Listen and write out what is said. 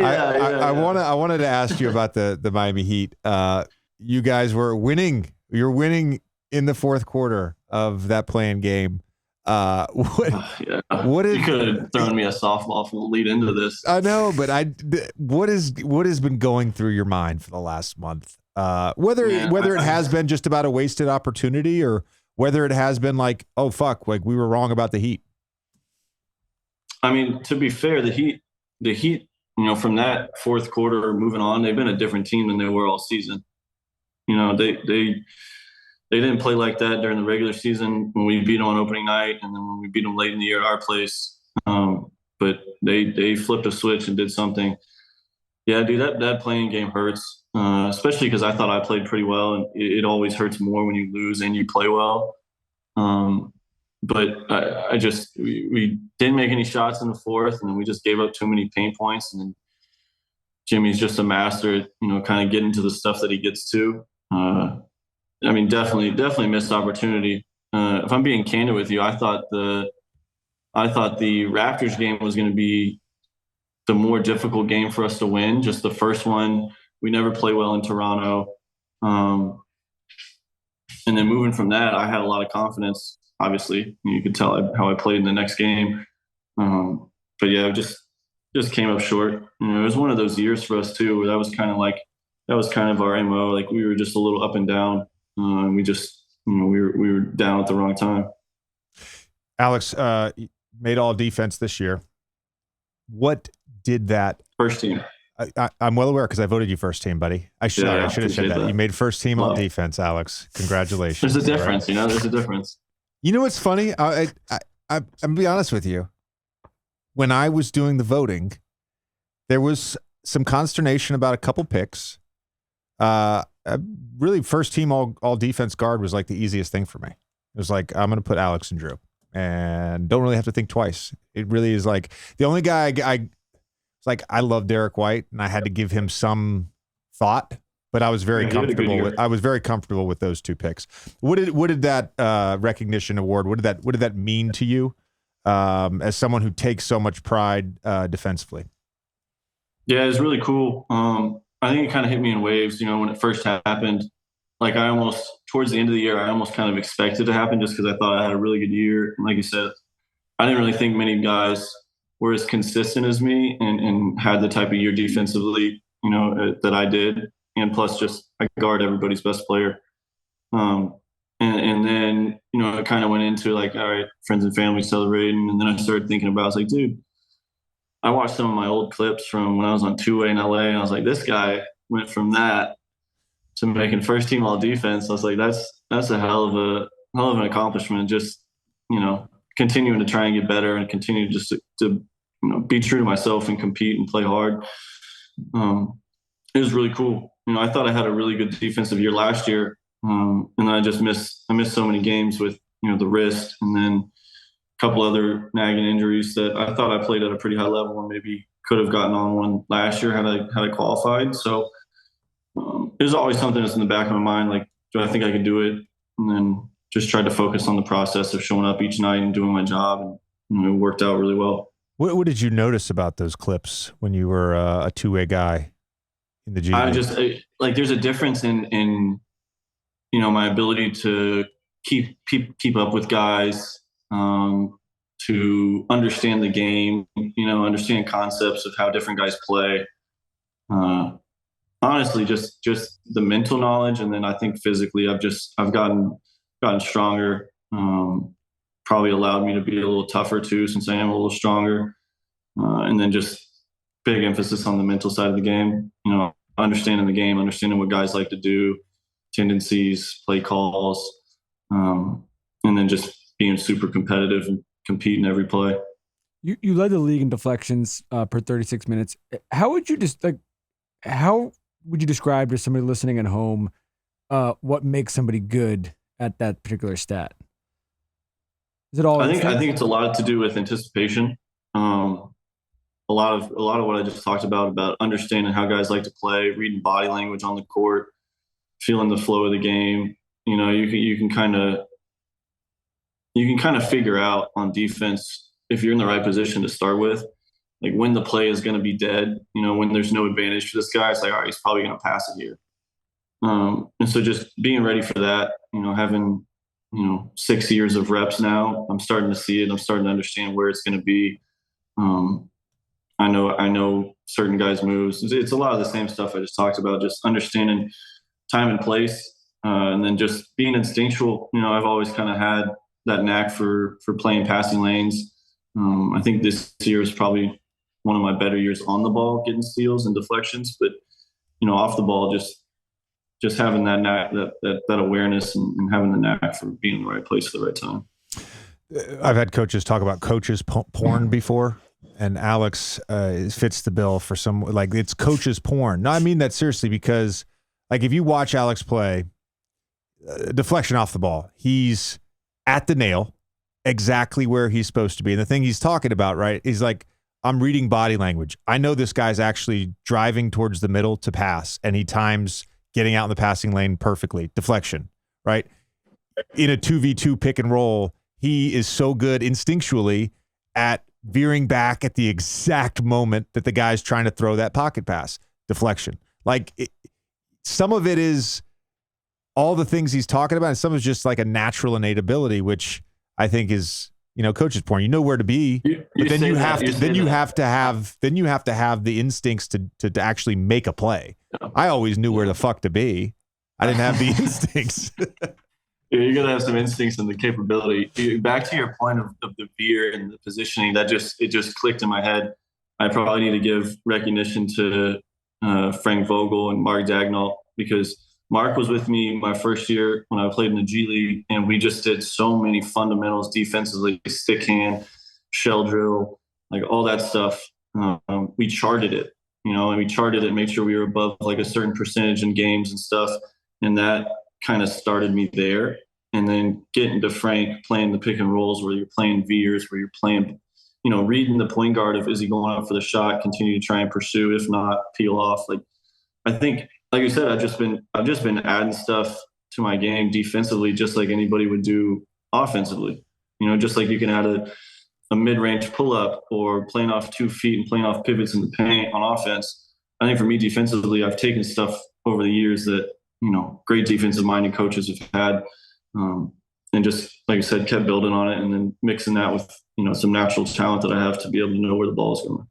I wanted to ask you about the Miami Heat. You guys were winning. You're winning in the fourth quarter of that playing game. What You could have thrown me a softball from the lead into this. I know, but what has been going through your mind for the last month? Whether it has been just about a wasted opportunity, or whether it has been like, oh fuck, like we were wrong about the Heat. I mean, to be fair, the Heat, from that fourth quarter moving on, they've been a different team than they were all season. They didn't play like that during the regular season when we beat them on opening night, and then when we beat them late in the year at our place. But they flipped a switch and did something. Yeah, dude, that playing game hurts, especially because I thought I played pretty well, and it always hurts more when you lose and you play well. But we didn't make any shots in the fourth, and we just gave up too many paint points. And then Jimmy's just a master at, kind of getting to the stuff that he gets to. I mean, definitely missed opportunity. If I'm being candid with you, I thought the Raptors game was going to be the more difficult game for us to win. Just the first one, we never play well in Toronto. And then moving from that, I had a lot of confidence. Obviously, you could tell how I played in the next game. But yeah, just came up short. It was one of those years for us too, where that was kind of our MO. Like we were just a little up and down. And we just, we were down at the wrong time. Alex, made all defense this year. What did that first team? I'm well aware because I voted you first team, buddy. I should have said that. You made first team on defense, Alex. Congratulations. There's a difference, right? There's a difference. You know what's funny? I'm gonna be honest with you. When I was doing the voting, there was some consternation about a couple picks. Really, first team all defense guard was like the easiest thing for me. It was like, I'm going to put Alex and Drew and don't really have to think twice. It really is like the only guy I love Derek White and I had to give him some thought, but I was very comfortable with those two picks. What did that recognition award, what did that mean to you as someone who takes so much pride defensively? Yeah, it's really cool. I think it kind of hit me in waves, when it first happened. Like towards the end of the year, I almost kind of expected it to happen just because I thought I had a really good year. And like you said, I didn't really think many guys were as consistent as me and had the type of year defensively, that I did. And plus just I guard everybody's best player. And then, it kind of went into like, all right, friends and family celebrating. And then I started thinking about, I was like, dude, I watched some of my old clips from when I was on two-way in LA, and I was like, this guy went from that to making first team all defense. I was like, that's a hell of an accomplishment. Just, continuing to try and get better and continue just to be true to myself and compete and play hard. It was really cool. I thought I had a really good defensive year last year. And then I missed so many games with, the wrist, and then couple other nagging injuries that I thought I played at a pretty high level and maybe could have gotten on one last year had I qualified. So there's always something that's in the back of my mind, like, do I think I can do it? And then just tried to focus on the process of showing up each night and doing my job, and it worked out really well. What did you notice about those clips when you were a two-way guy in the G League? There's a difference in my ability to keep up with guys, to understand the game, understand concepts of how different guys play. Honestly, just the mental knowledge. And then I think physically I've gotten stronger, probably allowed me to be a little tougher too, since I am a little stronger. And then just big emphasis on the mental side of the game, understanding the game, understanding what guys like to do, tendencies, play calls, and then just being super competitive and compete in every play. You led the league in deflections per 36 minutes. How would you describe to somebody listening at home what makes somebody good at that particular stat? Is it all? I think it's a lot to do with anticipation. A lot of what I just talked about understanding how guys like to play, reading body language on the court, feeling the flow of the game. You can kind of figure out on defense if you're in the right position to start with, like when the play is going to be dead, when there's no advantage for this guy, it's like, all right, he's probably going to pass it here. And so just being ready for that, having, 6 years of reps now, I'm starting to see it. I'm starting to understand where it's going to be. I know certain guys' moves. It's a lot of the same stuff I just talked about, just understanding time and place, and then just being instinctual. I've always kind of had that knack for playing passing lanes. I think this year is probably one of my better years on the ball, getting steals and deflections, but off the ball, just having that knack, that awareness, and having the knack for being in the right place at the right time. I've had coaches talk about coaches porn before, and Alex fits the bill for some, like, it's coaches porn. No, I mean that seriously, because like if you watch Alex play, deflection off the ball, he's at the nail, exactly where he's supposed to be. And the thing he's talking about, right, is like, I'm reading body language. I know this guy's actually driving towards the middle to pass, and he times getting out in the passing lane perfectly. Deflection, right? In a 2v2 pick and roll, he is so good instinctually at veering back at the exact moment that the guy's trying to throw that pocket pass. Deflection. Like, some of it is all the things he's talking about, and some is just like a natural innate ability, which I think is, coach's porn. You know where to be, but then you have to have the instincts to actually make a play. Yeah. I always knew where the fuck to be. I didn't have the instincts. Yeah, you're gonna have some instincts and the capability. Back to your point of the veer and the positioning, it just clicked in my head. I probably need to give recognition to Frank Vogel and Mark Dagnall, because Mark was with me my first year when I played in the G League, and we just did so many fundamentals defensively, stick hand, shell drill, like all that stuff. We charted it, and we charted it, made sure we were above like a certain percentage in games and stuff. And that kind of started me there. And then getting to Frank, playing the pick and rolls where you're playing veers, where you're playing, reading the point guard of, is he going up for the shot, continue to try and pursue, if not peel off. Like, I think, like you said, I've just been adding stuff to my game defensively, just like anybody would do offensively. Just like you can add a mid-range pull-up or playing off 2 feet and playing off pivots in the paint on offense. I think for me defensively, I've taken stuff over the years that, great defensive-minded coaches have had, and just, like I said, kept building on it, and then mixing that with, some natural talent that I have to be able to know where the ball is going.